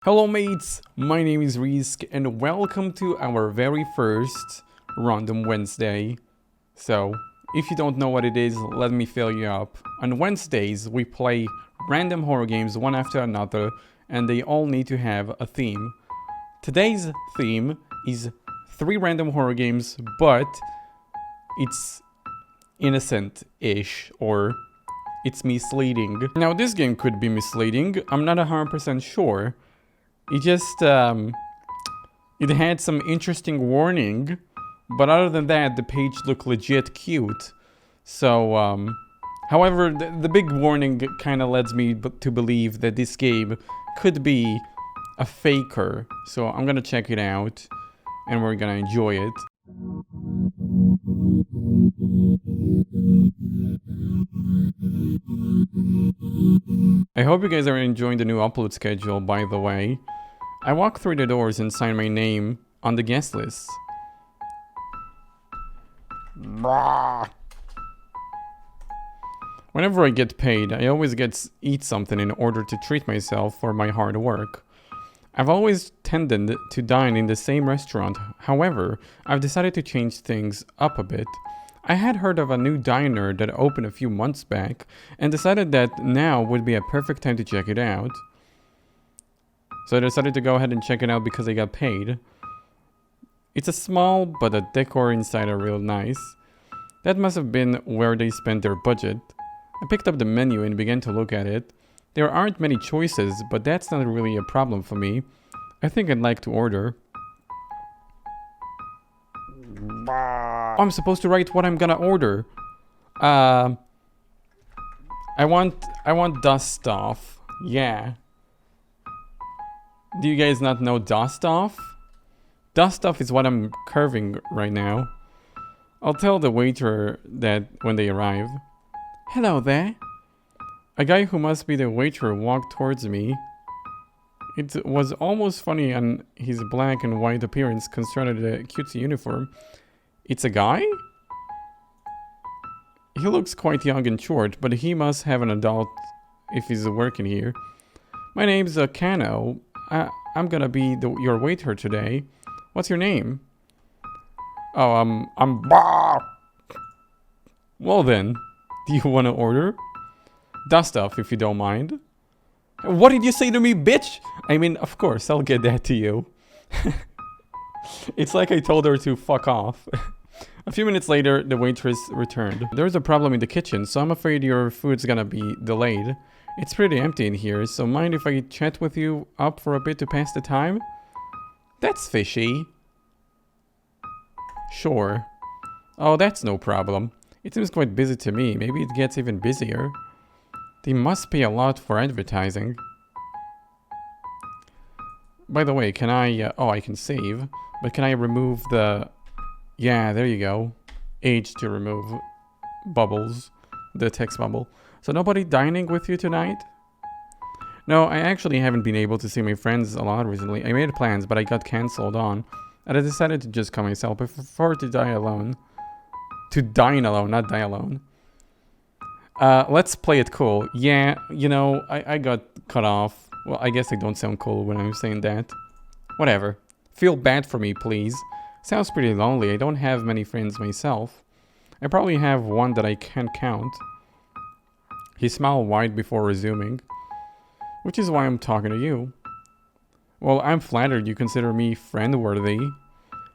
Hello mates, my name is Risk and welcome to our very first Random Wednesday. So, if you don't know what it is, let me fill you up. On Wednesdays, we play random horror games one after another and they all need to have a theme. Today's theme is 3 random horror games, but it's innocent-ish or it's misleading. Now this game could be misleading, I'm not 100% sure. It just, it had some interesting warning, but other than that, the page looked legit cute. So, however, the big warning kind of leads me to believe that this game could be a faker. So I'm gonna check it out, and we're gonna enjoy it. I hope you guys are enjoying the new upload schedule, by the way. I walk through the doors and sign my name on the guest list. Whenever I get paid, I always eat something in order to treat myself for my hard work. I've always tended to dine in the same restaurant, however, I've decided to change things up a bit. I had heard of a new diner that opened a few months back and decided that now would be a perfect time to check it out. So I decided to go ahead and check it out because I got paid. It's a small, but the decor inside are real nice. That must have been where they spent their budget. I picked up the menu and began to look at it. There aren't many choices, but that's not really a problem for me. I think I'd like to order. Oh, I'm supposed to write what I'm gonna order. I want dust off. Yeah. Do you guys not know dust off? Dust off is what I'm curving right now. I'll tell the waiter that when they arrive. Hello there. A guy who must be the waiter walked towards me. It was almost funny on his black and white appearance concerning the cutesy uniform. It's a guy? He looks quite young and short, but he must have an adult if he's working here. My name's Kano. I'm gonna be your waiter today. What's your name? Oh, I'm... Well then, do you want to order? Dust off if you don't mind. What did you say to me, bitch? I mean, of course, I'll get that to you. It's like I told her to fuck off. A few minutes later, the waitress returned. There's a problem in the kitchen, so I'm afraid your food's gonna be delayed. It's pretty empty in here, so mind if I chat with you up for a bit to pass the time? That's fishy. Sure. Oh, that's no problem. It seems quite busy to me. Maybe it gets even busier. They must pay a lot for advertising. By the way, can I... oh, I can save. But can I remove the... Yeah, there you go. H to remove bubbles. The text bubble. So nobody dining with you tonight? No, I actually haven't been able to see my friends a lot recently. I made plans, but I got cancelled on. And I decided to just come myself. I prefer to die alone. To dine alone, not die alone. Let's play it cool. Yeah, you know, I got cut off. Well, I guess I don't sound cool when I'm saying that. Whatever. Feel bad for me, please. Sounds pretty lonely. I don't have many friends myself. I probably have one that I can't count. He smiled wide before resuming. Which is why I'm talking to you. Well, I'm flattered you consider me friend-worthy.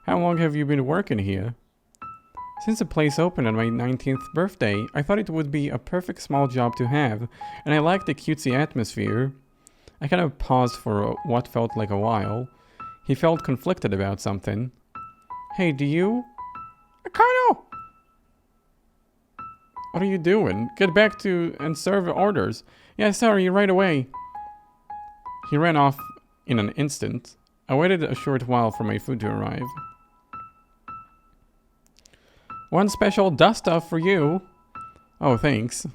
How long have you been working here? Since the place opened on my 19th birthday, I thought it would be a perfect small job to have, and I liked the cutesy atmosphere. I kind of paused for what felt like a while. He felt conflicted about something. Hey, do you? Kano! What are you doing? Get back to and serve orders. Yeah, sorry, right away. He ran off in an instant. I waited a short while for my food to arrive. One special dust off for you. Oh, thanks.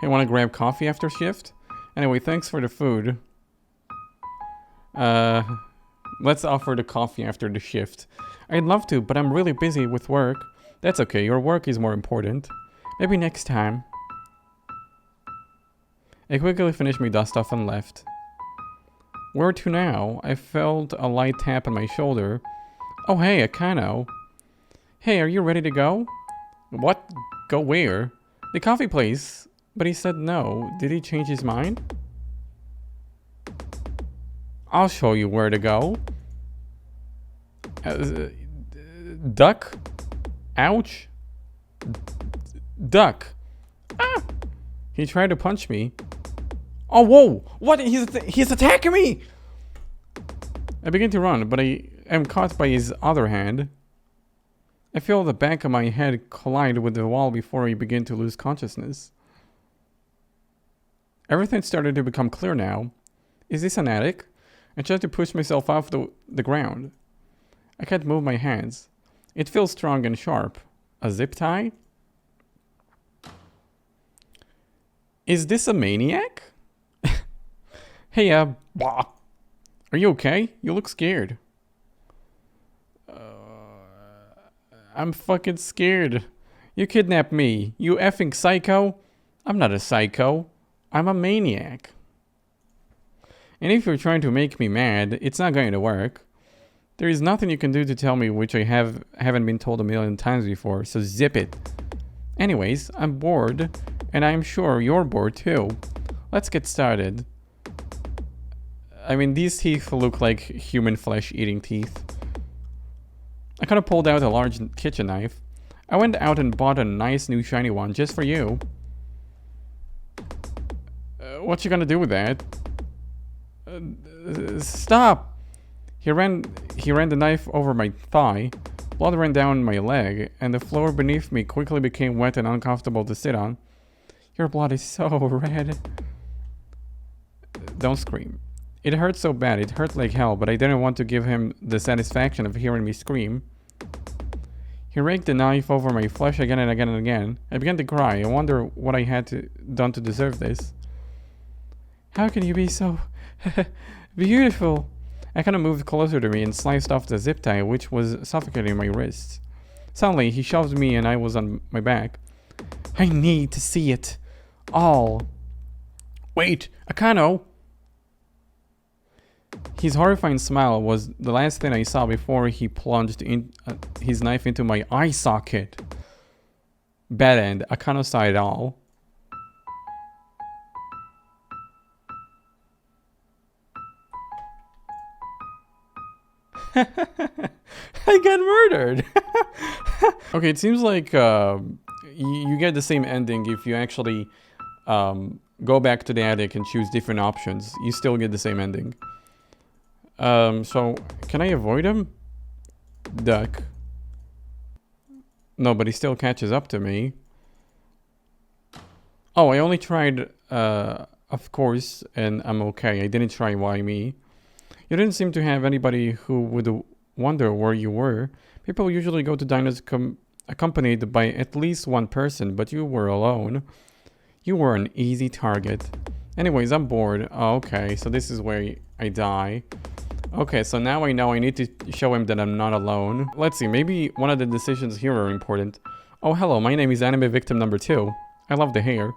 Hey, wanna grab coffee after shift? Anyway, thanks for the food. Let's offer the coffee after the shift. I'd love to, but I'm really busy with work. That's okay, your work is more important. Maybe next time. I quickly finished my dust off and left. Where to now? I felt a light tap on my shoulder. Oh, hey, Akano. Hey, are you ready to go? What? Go where? The coffee place. But he said no. Did he change his mind? I'll show you where to go. Duck? Ouch. Duck. Ah! He tried to punch me. Oh, whoa! What? He's attacking me! I begin to run, but I am caught by his other hand. I feel the back of my head collide with the wall before I begin to lose consciousness. Everything started to become clear now. Is this an attic? I tried to push myself off the ground. I can't move my hands. It feels strong and sharp. A zip tie? Is this a maniac? Hey, blah. Are you okay? You look scared. I'm fucking scared. You kidnapped me. You effing psycho? I'm not a psycho. I'm a maniac. And if you're trying to make me mad, it's not going to work. There is nothing you can do to tell me which I haven't been told a million times before, so zip it. Anyways, I'm bored, and I'm sure you're bored too. Let's get started. I mean, these teeth look like human flesh-eating teeth. I kind of pulled out a large kitchen knife. I went out and bought a nice new shiny one just for you. What you gonna do with that? Stop! He ran the knife over my thigh. Blood ran down my leg, and the floor beneath me quickly became wet and uncomfortable to sit on. Your blood is so red. Don't scream. It hurt so bad, it hurt like hell, but I didn't want to give him the satisfaction of hearing me scream. He raked the knife over my flesh again and again and again. I began to cry. I wonder what I had done to deserve this. How can you be so beautiful? I kind of moved closer to me and sliced off the zip tie, which was suffocating my wrists. Suddenly, he shoved me and I was on my back. I need to see it all. Wait, Akano! His horrifying smile was the last thing I saw before he plunged his knife into my eye socket. Bad end. Akano saw it all. I got murdered. Okay, it seems like you get the same ending if you actually go back to the attic and choose different options. You still get the same ending. So can I avoid him? Duck. No, but he still catches up to me. Oh, I only tried, of course, and I'm okay. I didn't try why me. You didn't seem to have anybody who would wonder where you were. People usually go to diners accompanied by at least one person, but you were alone. You were an easy target. Anyways, I'm bored. Oh, okay, so this is where I die. Okay, so now I know I need to show him that I'm not alone. Let's see, maybe one of the decisions here are important. Oh, hello, my name is Anime Victim number 2. I love the hair.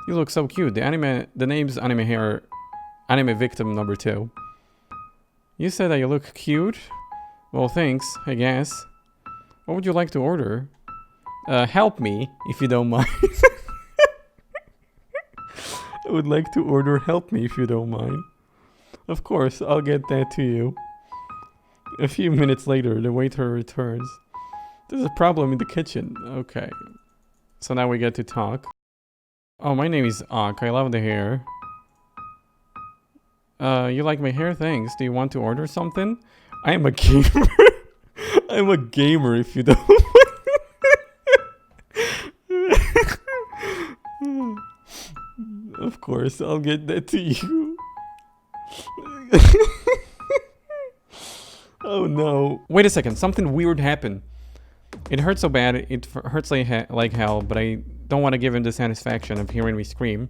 You look so cute. The name's Anime Victim number 2. You said that you look cute? Well, thanks, I guess. What would you like to order? Help me, if you don't mind. I would like to order help me, if you don't mind. Of course, I'll get that to you. A few minutes later, the waiter returns. There's a problem in the kitchen. Okay. So now we get to talk. Oh, my name is Ak. I love the hair. You like my hair? Thanks. Do you want to order something? I am a gamer. I'm a gamer, if you don't mind. Of course, I'll get that to you. Oh no. Wait a second, something weird happened. It hurts so bad, it hurts like hell, but I don't want to give him the satisfaction of hearing me scream.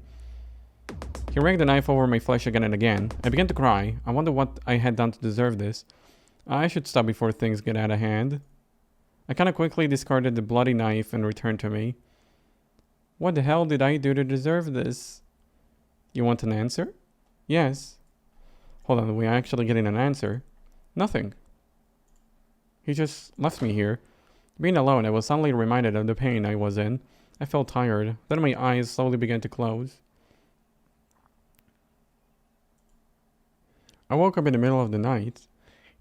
He raked the knife over my flesh again and again. I began to cry. I wonder what I had done to deserve this. I should stop before things get out of hand. I kind of quickly discarded the bloody knife and returned to me. What the hell did I do to deserve this? You want an answer? Yes. Hold on, we're actually getting an answer. Nothing. He just left me here. Being alone, I was suddenly reminded of the pain I was in. I felt tired. Then my eyes slowly began to close. I woke up in the middle of the night.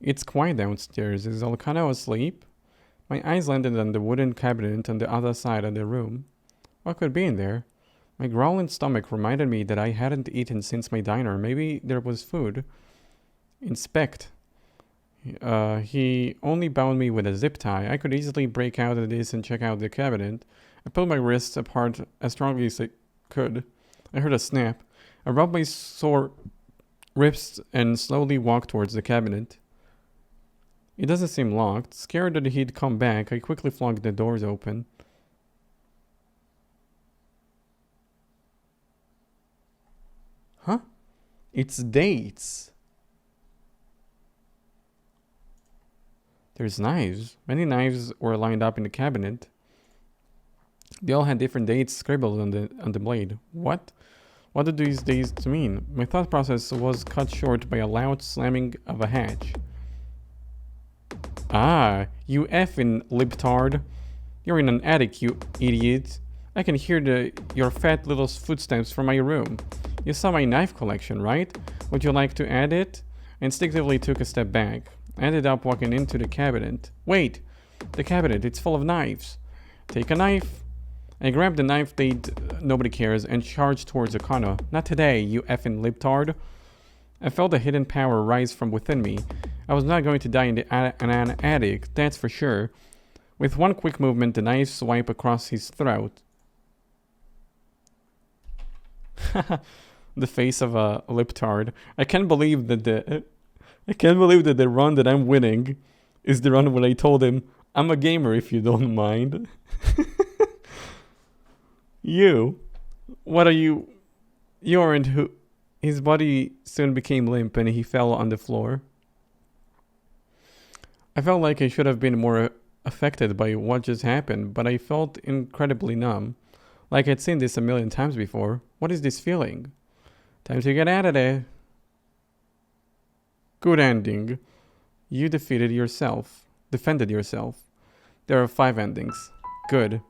It's quiet downstairs. Is Elkanah asleep? My eyes landed on the wooden cabinet on the other side of the room. What could be in there? My growling stomach reminded me that I hadn't eaten since my diner. Maybe there was food. Inspect. He only bound me with a zip tie. I could easily break out of this and check out the cabinet. I pulled my wrists apart as strongly as I could. I heard a snap. I rubbed my sore wrists and slowly walked towards the cabinet. It doesn't seem locked. Scared that he'd come back, I quickly flung the doors open. Huh? It's dates. There's knives. Many knives were lined up in the cabinet. They all had different dates scribbled on the blade. What? What did these dates mean? My thought process was cut short by a loud slamming of a hatch. Ah, you effing libtard. You're in an attic, you idiot. I can hear your fat little footsteps from my room. You saw my knife collection, right? Would you like to add it? I instinctively took a step back. I ended up walking into the cabinet. Wait! The cabinet, it's full of knives. Take a knife. I grabbed the knife date nobody cares and charged towards Akana. Not today, you effing libtard. I felt a hidden power rise from within me. I was not going to die in an attic, that's for sure. With one quick movement, the knife swiped across his throat. The face of a libtard. I can't believe that the run that I'm winning is the run when I told him, I'm a gamer if you don't mind. You? What are you? You aren't who? His body soon became limp and he fell on the floor. I felt like I should have been more affected by what just happened, but I felt incredibly numb. Like I'd seen this a million times before. What is this feeling? Time to get out of there. Good ending. You defended yourself. There are 5 endings. Good.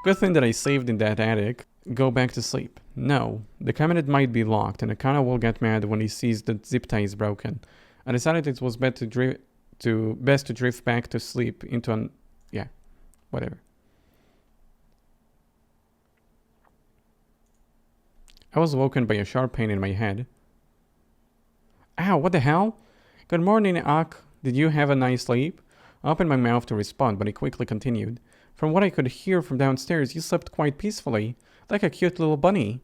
Good thing that I saved in that attic. Go back to sleep. No. The cabinet might be locked and Akana will get mad when he sees the zip tie is broken. I decided it was best to drift back to sleep into an... yeah, whatever. I was woken by a sharp pain in my head. Ow, what the hell? Good morning, Ak. Did you have a nice sleep? I opened my mouth to respond, but he quickly continued. From what I could hear from downstairs, you slept quite peacefully, like a cute little bunny.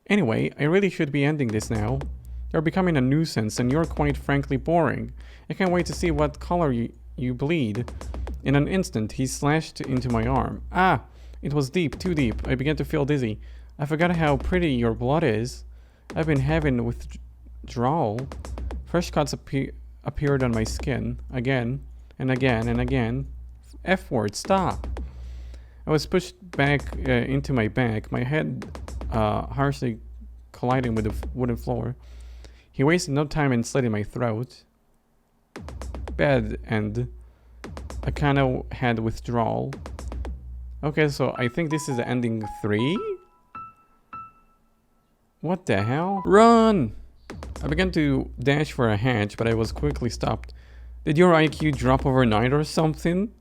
Anyway, I really should be ending this now. You're becoming a nuisance, and you're quite frankly boring. I can't wait to see what color you bleed. In an instant, he slashed into my arm. Ah! It was deep, too deep. I began to feel dizzy. I forgot how pretty your blood is. I've been having withdrawal. Fresh cuts appeared on my skin. Again, and again, and again. F word, stop. I was pushed back into my back, my head harshly colliding with the wooden floor. He wasted no time in slitting my throat. Bad end. I kinda had withdrawal. Okay, so I think this is ending 3? What the hell? Run! I began to dash for a hatch, but I was quickly stopped. Did your IQ drop overnight or something?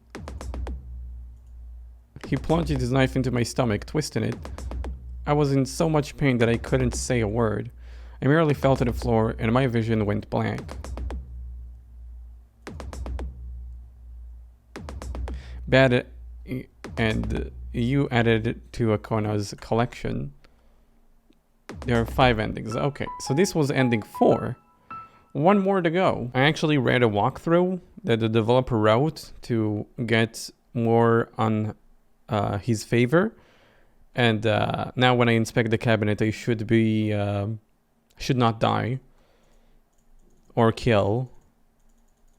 He plunged his knife into my stomach, twisting it. I was in so much pain that I couldn't say a word. I merely fell to the floor and my vision went blank. Bad and you added to Akona's collection. There are 5 endings. Okay, so this was ending 4. 1 more to go. I actually read a walkthrough that the developer wrote to get more on his favor, and now when I inspect the cabinet, I should not die or kill.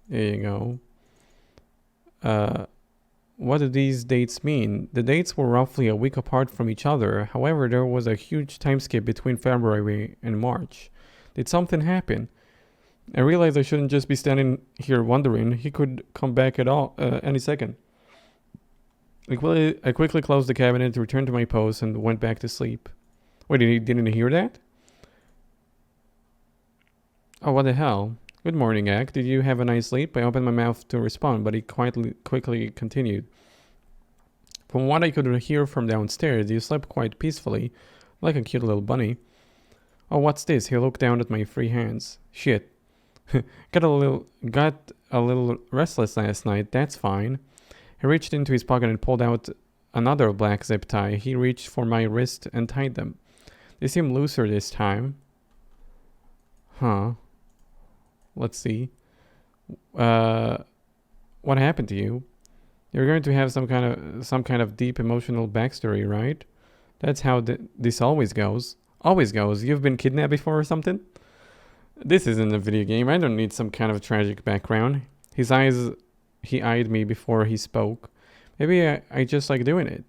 There you go. What do these dates mean? The dates were roughly a week apart from each other. However, there was a huge time skip between February and March. Did something happen? I realized I shouldn't just be standing here wondering. He could come back at all any second. I quickly closed the cabinet, returned to my post, and went back to sleep. Wait, didn't hear that? Oh, what the hell? Good morning, Ak. Did you have a nice sleep? I opened my mouth to respond, but he quickly continued. From what I could hear from downstairs, you slept quite peacefully, like a cute little bunny. Oh, what's this? He looked down at my free hands. Shit. Got a little restless last night, that's fine. He reached into his pocket and pulled out another black zip tie. He reached for my wrist and tied them. They seem looser this time. Huh. Let's see. What happened to you? You're going to have some kind of deep emotional backstory, right? That's how this always goes. Always goes. You've been kidnapped before or something? This isn't a video game. I don't need some kind of tragic background. He eyed me before he spoke. Maybe I just like doing it.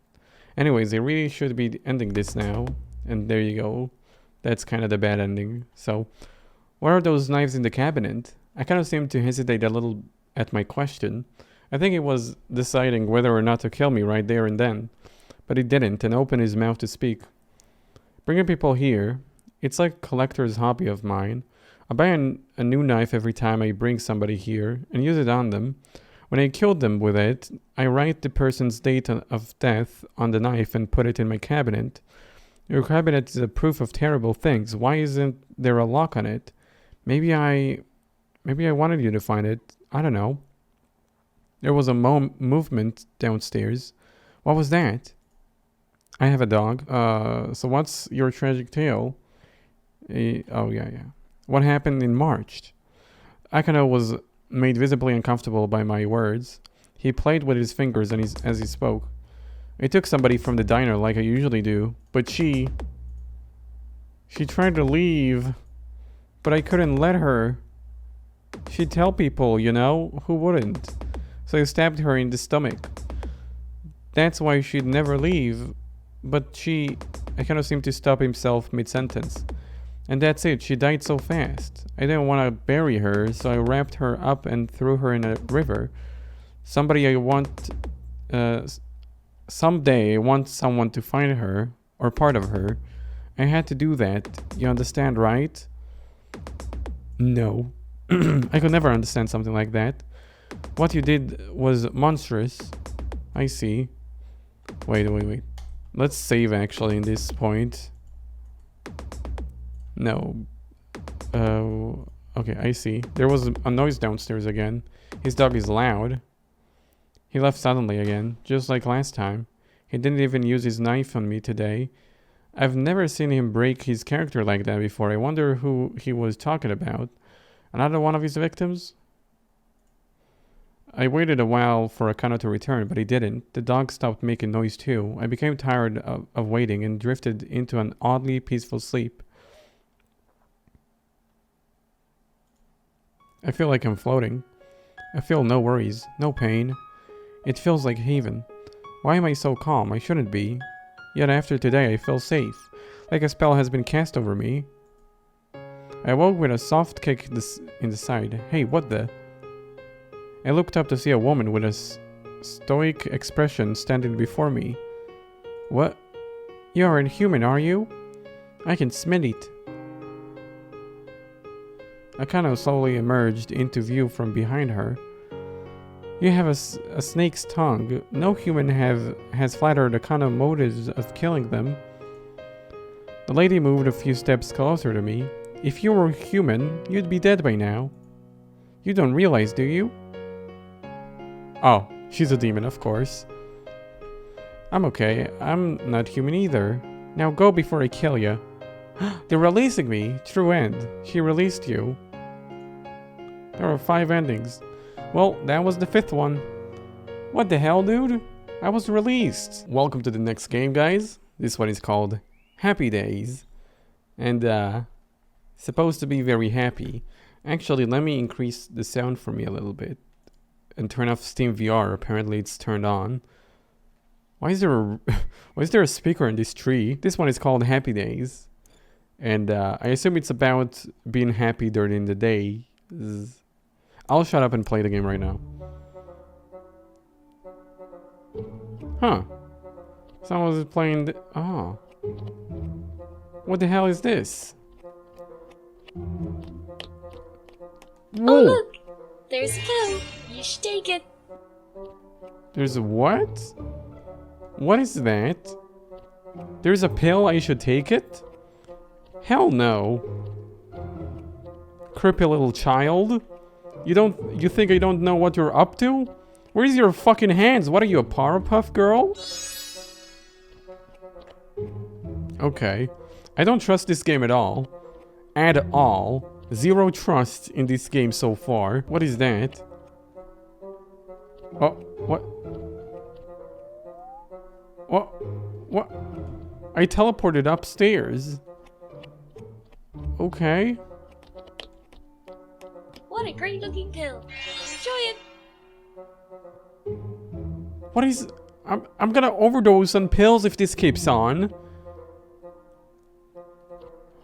Anyways, I really should be ending this now. And there you go. That's kind of the bad ending. So, what are those knives in the cabinet? I kind of seemed to hesitate a little at my question. I think he was deciding whether or not to kill me right there and then. But he didn't and opened his mouth to speak. Bringing people here, it's like a collector's hobby of mine. I buy a new knife every time I bring somebody here and use it on them. When I killed them with it, I write the person's date of death on the knife and put it in my cabinet. Your cabinet is a proof of terrible things. Why isn't there a lock on it? Maybe I wanted you to find it. I don't know. There was a movement downstairs. What was that? I have a dog. So what's your tragic tale? Oh, yeah. What happened in March? Akano was made visibly uncomfortable by my words. He played with his fingers as he spoke. I took somebody from the diner like I usually do, but she tried to leave, but I couldn't let her. She'd tell people, you know, who wouldn't. So I stabbed her in the stomach. That's why she'd never leave, but I kind of seemed to stop himself mid-sentence. And that's it, she died so fast. I didn't want to bury her, so I wrapped her up and threw her in a river. Someday I want someone to find her, or part of her. I had to do that, you understand, right? No. I could never understand something like that. What you did was monstrous. I see. Wait. Let's save actually in this point. No. Okay, I see. There was a noise downstairs again. His dog is loud. He left suddenly again, just like last time. He didn't even use his knife on me today. I've never seen him break his character like that before. I wonder who he was talking about. Another one of his victims? I waited a while for Akano to return, but he didn't. The dog stopped making noise too. I became tired of waiting and drifted into an oddly peaceful sleep. I feel like I'm floating. I feel no worries, no pain. It feels like heaven. Why am I so calm? I shouldn't be. Yet after today I feel safe, like a spell has been cast over me. I woke with a soft kick in the side. Hey, what the? I looked up to see a woman with a stoic expression standing before me. What? You aren't human, are you? I can smell it. Akano slowly emerged into view from behind her. You have a snake's tongue. No human has flattered Akano motives of killing them. The lady moved a few steps closer to me. If you were human, you'd be dead by now. You don't realize, do you? Oh, she's a demon, of course. I'm okay. I'm not human either. Now go before I kill you. They're releasing me. True end. She released you. There are 5 endings. Well, that was the 5th one. What the hell, dude? I was released. Welcome to the next game, guys. This one is called Happy Days. And, supposed to be very happy. Actually, let me increase the sound for me a little bit. And turn off Steam VR. Apparently it's turned on. Why is there a speaker in this tree? This one is called Happy Days. And I assume it's about being happy during the day. I'll shut up and play the game right now. Huh. Someone was playing oh. What the hell is this? Whoa. Oh look! There's a pill. You should take it. There's a what? What is that? There's a pill, I should take it? Hell no. Creepy little child. You think I don't know what you're up to? Where's your fucking hands? What are you, a Powerpuff Girl? Okay. I don't trust this game at all. At all. Zero trust in this game so far. What is that? Oh, what? What? I teleported upstairs. Okay. What a great looking pill. Enjoy it. What is... I'm gonna overdose on pills if this keeps on.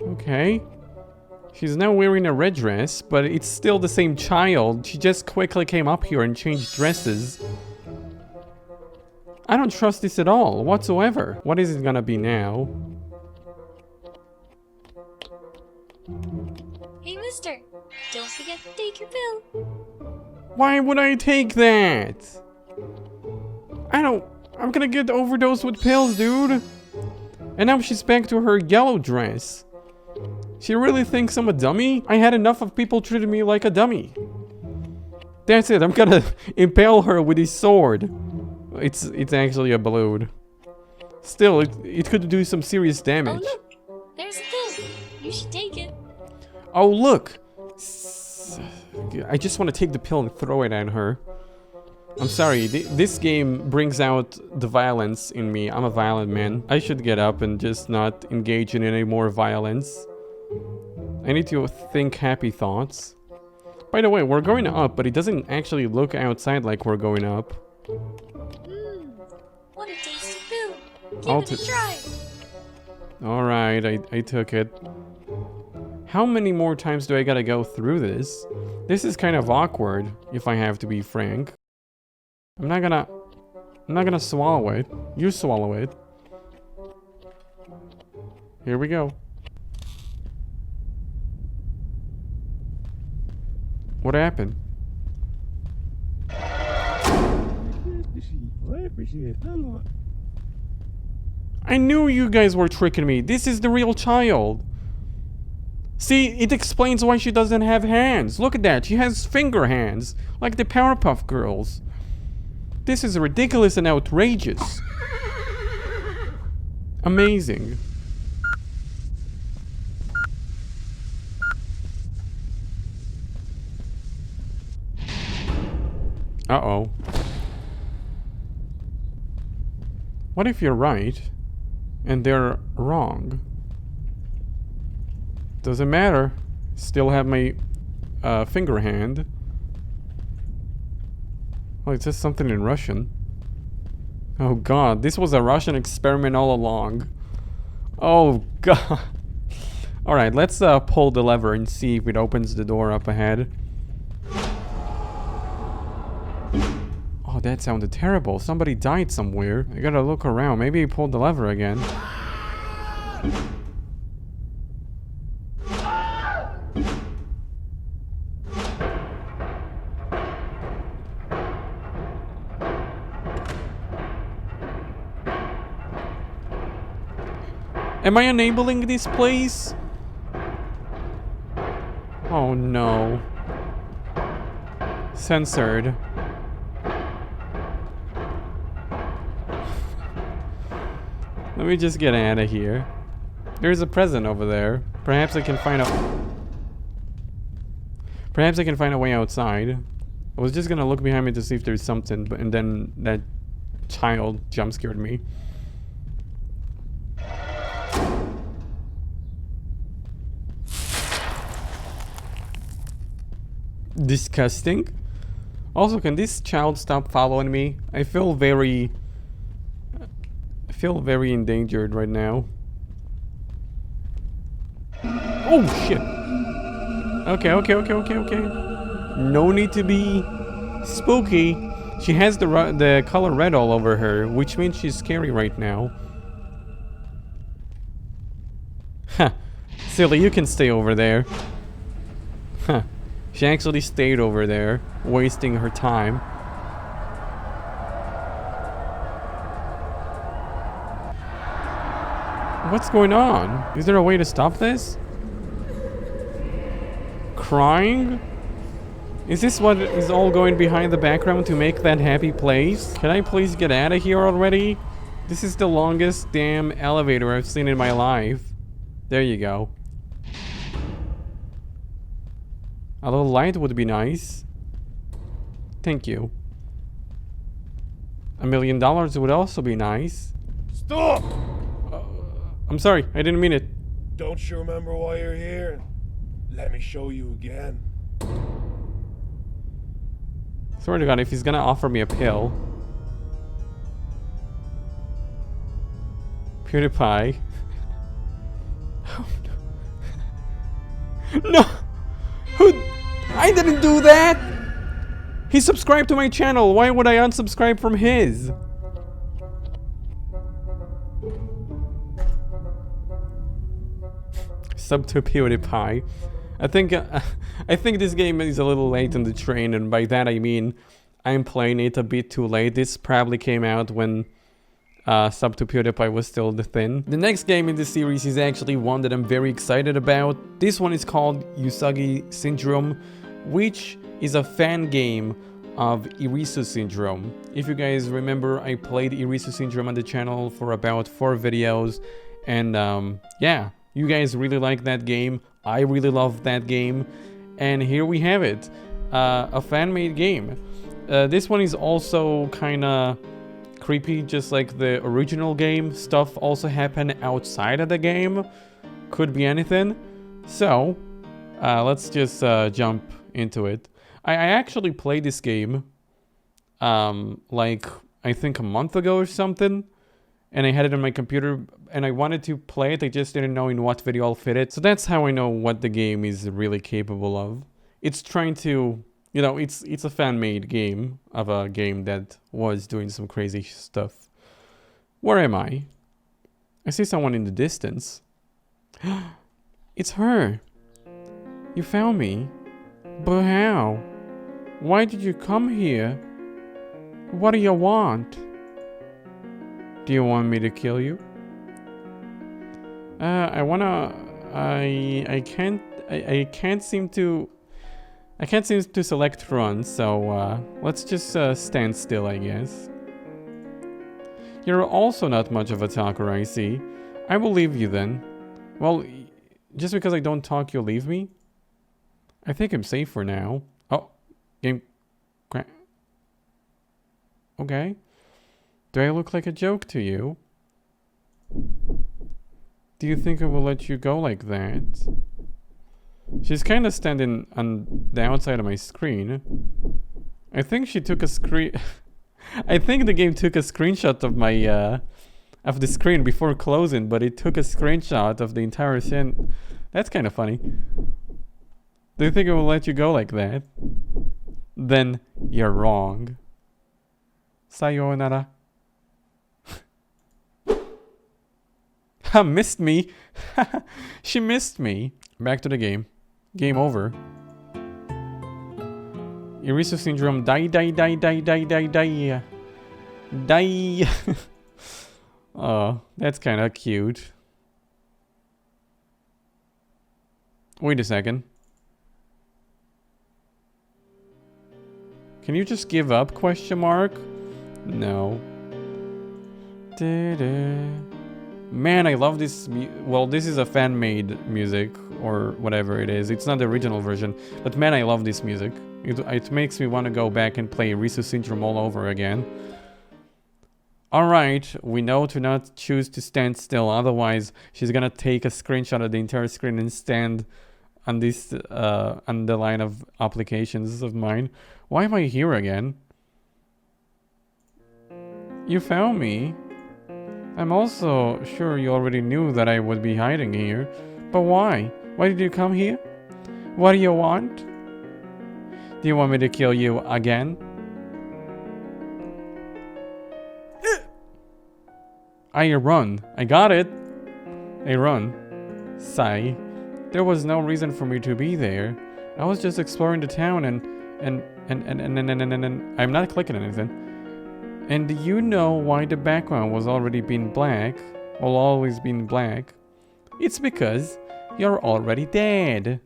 Okay. She's now wearing a red dress, but it's still the same child. She just quickly came up here and changed dresses. I don't trust this at all, whatsoever. What is it gonna be now? Hey mister, don't forget to take your pill. Why would I take that? I'm gonna get overdosed with pills, dude. And now she's back to her yellow dress. She really thinks I'm a dummy? I had enough of people treating me like a dummy. That's it, I'm gonna impale her with his sword. It's actually a balloon. Still, it could do some serious damage. Oh look, there's a pill. You should take it. Oh look! I just want to take the pill and throw it at her. I'm sorry, this game brings out the violence in me. I'm a violent man. I should get up and just not engage in any more violence. I need to think happy thoughts. By the way, we're going up, but it doesn't actually look outside like we're going up. What a tasty pill. I'll Give it a try. Alright, I took it. How many more times do I gotta go through this? This is kind of awkward, if I have to be frank. I'm not gonna swallow it. You swallow it. Here we go. What happened? I knew you guys were tricking me. This is the real child. See, it explains why she doesn't have hands. Look at that. She has finger hands, like the Powerpuff Girls. This is ridiculous and outrageous. Amazing. Uh-oh. What if you're right and they're wrong? Doesn't matter. Still have my finger hand. Oh, it says something in Russian. Oh god, this was a Russian experiment all along. Oh god. Alright, let's pull the lever and see if it opens the door up ahead. Oh, that sounded terrible. Somebody died somewhere. I gotta look around. Maybe he pulled the lever again. Am I enabling this place? Oh no. Censored. Let me just get out of here. There's a present over there. Perhaps I can find a way outside. I was just gonna look behind me to see if there's something, but and then that child jump scared me. Disgusting. Also, can this child stop following me? I feel very endangered right now. Oh, shit. Okay, okay, okay, okay, okay. No need to be spooky. She has the color red all over her, which means she's scary right now. Huh. Silly, you can stay over there. Huh. She actually stayed over there, wasting her time. What's going on? Is there a way to stop this? Crying? Is this what is all going behind the background to make that happy place? Can I please get out of here already? This is the longest damn elevator I've seen in my life. There you go. A little light would be nice. Thank you. $1 million would also be nice. Stop! I'm sorry, I didn't mean it. Don't you remember why you're here? Let me show you again. Swear to God, if he's gonna offer me a pill. PewDiePie. Oh no. No! Who? I didn't do that! He subscribed to my channel, why would I unsubscribe from his? Sub to PewDiePie. I think this game is a little late on the train, and by that I mean I'm playing it a bit too late. This probably came out when Sub to PewDiePie was still the thing. The next game in this series is actually one that I'm very excited about. This one is called Yosogi Syndrome, which is a fan game of Irisu Syndrome. If you guys remember, I played Irisu Syndrome on the channel for about 4 videos, and yeah, you guys really like that game. I really love that game, and here we have it, a fan-made game. This one is also kinda creepy, just like the original game. Stuff also happened outside of the game, could be anything. So, let's just jump into it. I actually played this game, like, I think a month ago or something. And I had it on my computer, and I wanted to play it, I just didn't know in what video I'll fit it. So that's how I know what the game is really capable of. It's trying to, you know, it's a fan-made game of a game that was doing some crazy stuff. Where am I? I see someone in the distance. It's her. You found me. But how? Why did you come here? What do you want? Do you want me to kill you? I can't seem to select run, so let's just stand still, I guess. You're also not much of a talker, I see. I will leave you then. Well, just because I don't talk, you'll leave me? I think I'm safe for now. Oh, game. Okay. Do I look like a joke to you? Do you think I will let you go like that? She's kind of standing on the outside of my screen. I think she took a screen... I think the game took a screenshot of my, of the screen before closing, but it took a screenshot of the entire scene. That's kind of funny. Do you think I will let you go like that? Then you're wrong. Sayonara. Missed me. She missed me. Back to the game. Game over. Irisu Syndrome. Die. Oh, that's kind of cute. Wait a second. Can you just give up? Question mark. No. Man, I love this. Well, this is a fan-made music or whatever it is. It's not the original version, but man, I love this music. It makes me want to go back and play Irisu Syndrome all over again. Alright, we know to not choose to stand still, otherwise she's gonna take a screenshot of the entire screen and stand on this on the line of applications of mine. Why am I here again? You found me. I'm also sure you already knew that I would be hiding here. But why? Why did you come here? What do you want? Do you want me to kill you again? I run. I got it. I run. Sigh. There was no reason for me to be there. I was just exploring the town and I'm not clicking anything. And do you know why the background was already been black? Will always been black? It's because you're already dead.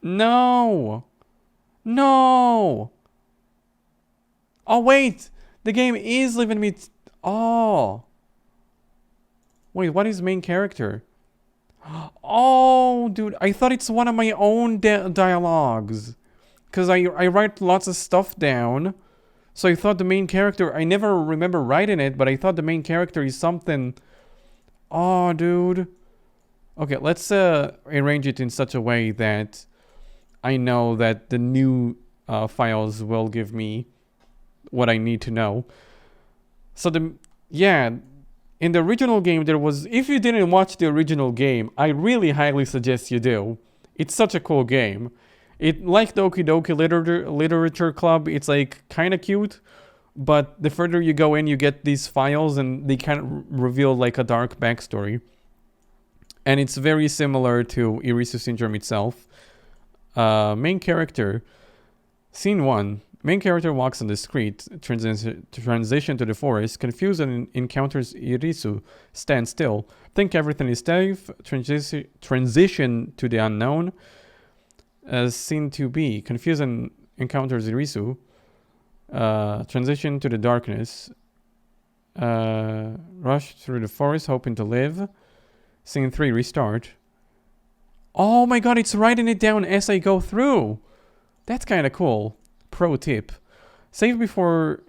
No! No! Oh wait! The game is leaving me oh! Wait, what is main character? Oh, dude, I thought it's one of my own dialogues. Because I write lots of stuff down. So I thought the main character, I never remember writing it, but I thought the main character is something. Oh, dude. Okay, let's arrange it in such a way that I know that the new files will give me what I need to know. So in the original game there was, if you didn't watch the original game, I really highly suggest you do. It's such a cool game. It, like Doki Doki Literature Club, it's like kind of cute, but the further you go in, you get these files and they kind of reveal like a dark backstory. And it's very similar to Irisu Syndrome itself. Main character, scene 1. Main character walks on the street, transition to the forest, confused and encounters Irisu, stand still, think everything is safe, transition to the unknown. Scene 2B, confused and encounters Irisu, transition to the darkness, rush through the forest hoping to live. Scene 3, restart. Oh my god, it's writing it down as I go through. That's kind of cool. Pro tip. Save before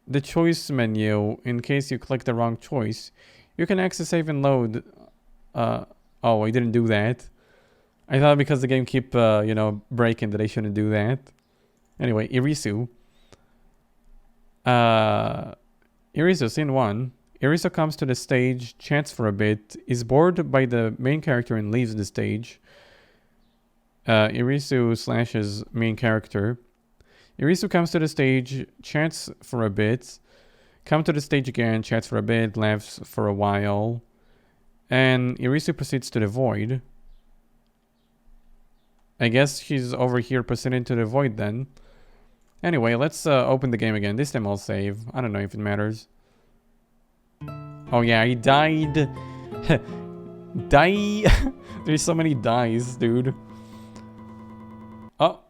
the choice menu in case you click the wrong choice. You can access save and load. Oh, I didn't do that. I thought because the game keep, breaking that I shouldn't do that. Anyway, Irisu. Irisu, scene 1. Irisu comes to the stage, chats for a bit, is bored by the main character and leaves the stage. Irisu slashes main character. Irisu comes to the stage, chats for a bit, come to the stage again, chats for a bit, laughs for a while, and Irisu proceeds to the void. I guess she's over here proceeding to the void then. Anyway, let's open the game again. This time I'll save. I don't know if it matters. Oh yeah, he died. Die. There's so many dies, dude. Oh.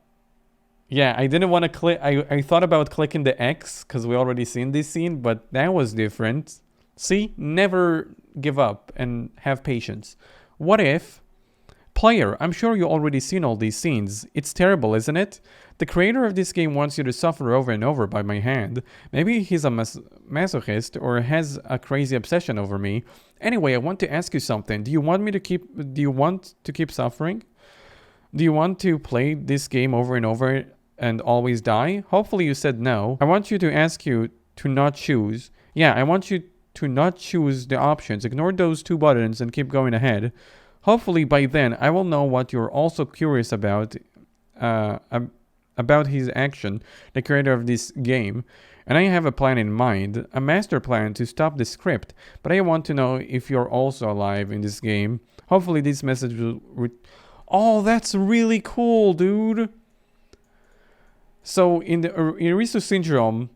Yeah, I didn't want to click. I thought about clicking the X because we already seen this scene, but that was different. See? Never give up and have patience. What if... Player, I'm sure you already seen all these scenes. It's terrible, isn't it? The creator of this game wants you to suffer over and over by my hand. Maybe he's a masochist or has a crazy obsession over me. Anyway, I want to ask you something. Do you want to keep suffering? Do you want to play this game over and over and always die? Hopefully you said no. I want you to ask you to not choose. Yeah, I want you to not choose the options. Ignore those 2 buttons and keep going ahead. Hopefully by then I will know what you're also curious about his action, the creator of this game. And I have a plan in mind, a master plan to stop the script. But I want to know if you're also alive in this game. Hopefully this message will... Oh, that's really cool, dude. So in the Irisu Syndrome,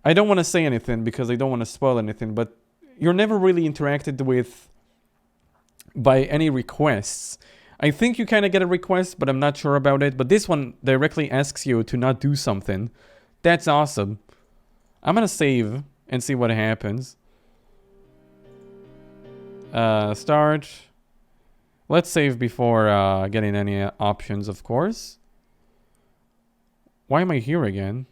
I don't want to say anything because I don't want to spoil anything, but you're never really interacted with by any requests. I think you kind of get a request, but I'm not sure about it. But this one directly asks you to not do something. That's awesome. I'm gonna save and see what happens. Start. Let's save before getting any options, of course. Why am I here again?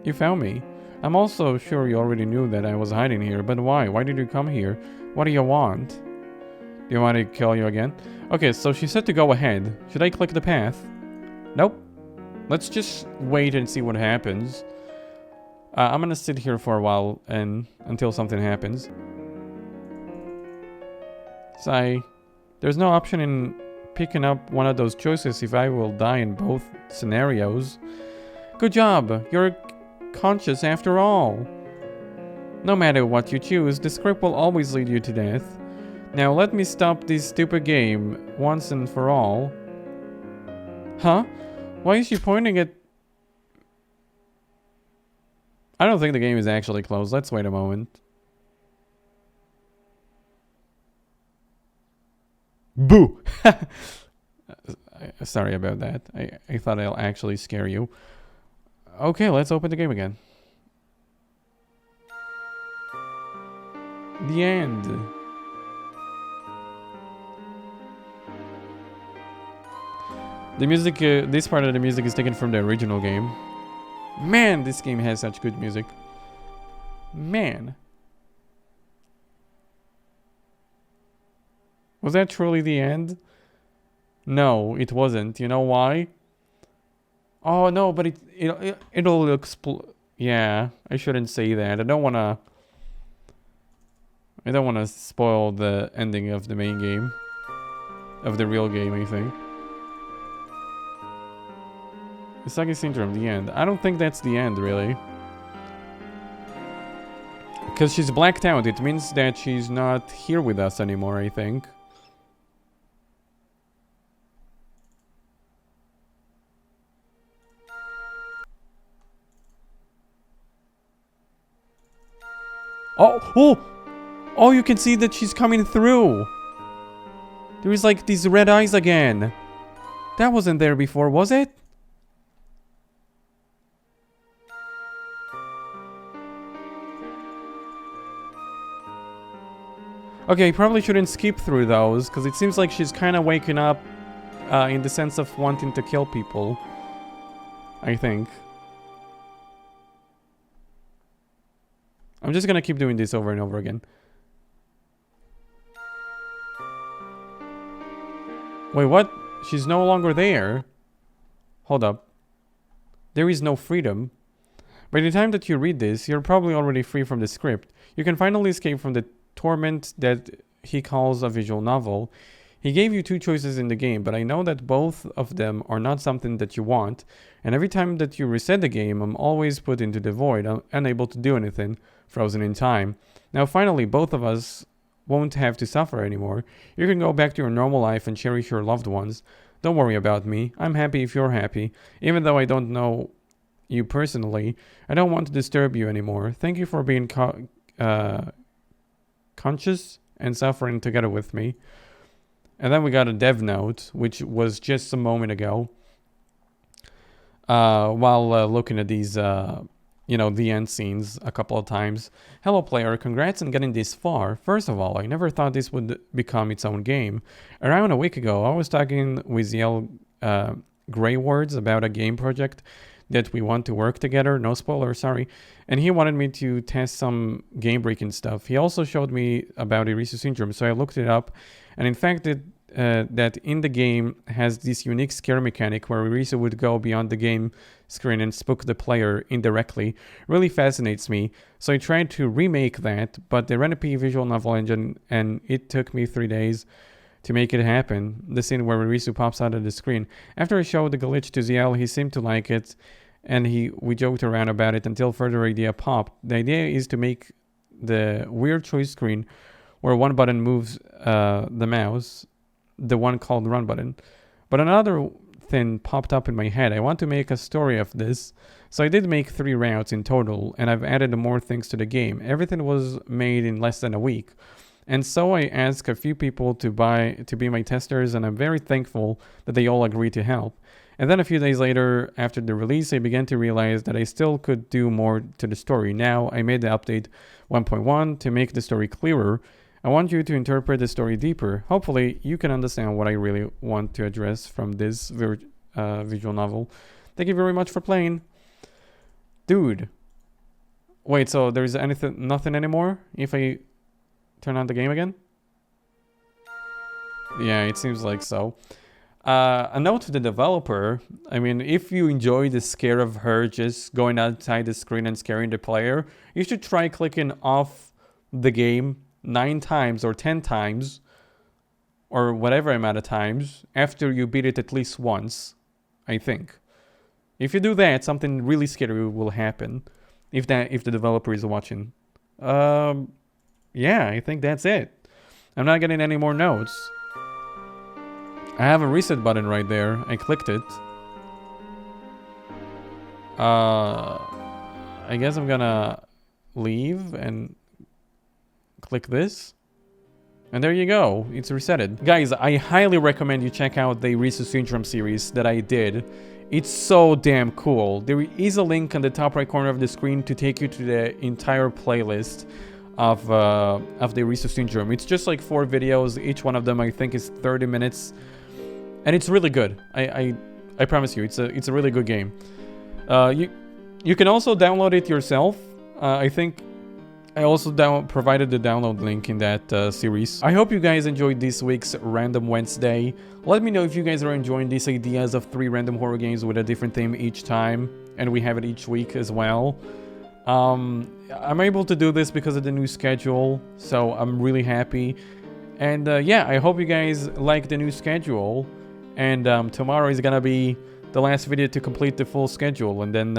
You found me. I'm also sure you already knew that I was hiding here, but why? Why did you come here? What do you want? Do you want to kill you again? Okay, so she said to go ahead. Should I click the path? Nope. Let's just wait and see what happens. I'm gonna sit here for a while and until something happens. Sigh. There's no option in picking up one of those choices if I will die in both scenarios. Good job. You're conscious after all. No matter what you choose, the script will always lead you to death. Now let me stop this stupid game once and for all. Huh? Why is she pointing at... I don't think the game is actually closed. Let's wait a moment. Boo! Sorry about that. I thought I'll actually scare you. Okay, let's open the game again. The end. The music, this part of the music is taken from the original game. Man, this game has such good music. Man. Was that truly the end? No, it wasn't. You know why? Oh no, but it'll explode. Yeah, I shouldn't say that. I don't wanna spoil the ending of the main game, of the real game. I think. Yosogi Syndrome, the end. I don't think that's the end, really. Because she's blacked out. It means that she's not here with us anymore, I think. Oh! Oh! Oh, you can see that she's coming through! There is like these red eyes again. That wasn't there before, was it? Okay, probably shouldn't skip through those, because it seems like she's kind of waking up in the sense of wanting to kill people. I think. I'm just gonna keep doing this over and over again. Wait, what? She's no longer there. Hold up. There is no freedom. By the time that you read this, you're probably already free from the script. You can finally escape from the torment that he calls a visual novel. He gave you two choices in the game, but I know that both of them are not something that you want, and every time that you reset the game, I'm always put into the void, unable to do anything, frozen in time. Now finally, both of us won't have to suffer anymore. You can go back to your normal life and cherish your loved ones. Don't worry about me. I'm happy if you're happy. Even though I don't know you personally, I don't want to disturb you anymore. Thank you for being conscious and suffering together with me. And then we got a dev note, which was just a moment ago. While looking at these, the end scenes a couple of times. Hello player, congrats on getting this far. First of all, I never thought this would become its own game. Around a week ago, I was talking with Yale Greywords about a game project that we want to work together. No spoiler, sorry. And he wanted me to test some game breaking stuff. He also showed me about Yosogi Syndrome, so I looked it up. And in fact, that in the game has this unique scare mechanic where Yosogi would go beyond the game screen and spook the player indirectly. Really fascinates me. So I tried to remake that, but they ran a visual novel engine, and it took me 3 days to make it happen. The scene where Yosogi pops out of the screen. After I showed the glitch to Ziel, he seemed to like it, and we joked around about it until further idea popped. The idea is to make the weird choice screen where one button moves the mouse, the one called run button. But another thing popped up in my head. I want to make a story of this. So I did make 3 routes in total, and I've added more things to the game. Everything was made in less than a week. And so I asked a few people to be my testers, and I'm very thankful that they all agreed to help. And then a few days later, after the release, I began to realize that I still could do more to the story. Now, I made the update 1.1 to make the story clearer. I want you to interpret the story deeper. Hopefully, you can understand what I really want to address from this visual novel. Thank you very much for playing. Dude. Wait, so there's nothing anymore if I turn on the game again? Yeah, it seems like so. A note to the developer, I mean, if you enjoy the scare of her just going outside the screen and scaring the player, you should try clicking off the game 9 times or 10 times or whatever amount of times after you beat it at least once, I think. If you do that, something really scary will happen if the developer is watching. Yeah, I think that's it. I'm not getting any more notes. I have a reset button right there. I clicked it. I guess I'm gonna leave and click this. And there you go. It's resetted. Guys, I highly recommend you check out the Risu Syndrome series that I did. It's so damn cool. There is a link on the top right corner of the screen to take you to the entire playlist of the Risu Syndrome. It's just like 4 videos. Each one of them I think is 30 minutes. And it's really good. I promise you, it's a really good game. You can also download it yourself. I think I also provided the download link in that series. I hope you guys enjoyed this week's Random Wednesday. Let me know if you guys are enjoying these ideas of 3 random horror games with a different theme each time, and we have it each week as well. I'm able to do this because of the new schedule, so I'm really happy. And yeah, I hope you guys like the new schedule. And tomorrow is gonna be the last video to complete the full schedule, and then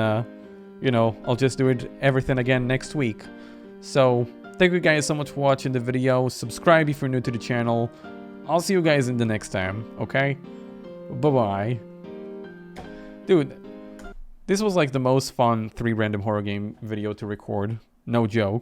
you know, I'll just do everything again next week. So thank you guys so much for watching the video. Subscribe if you're new to the channel. I'll see you guys in the next time, okay? Bye-bye. Dude, this was like the most fun 3 random horror game video to record. No joke.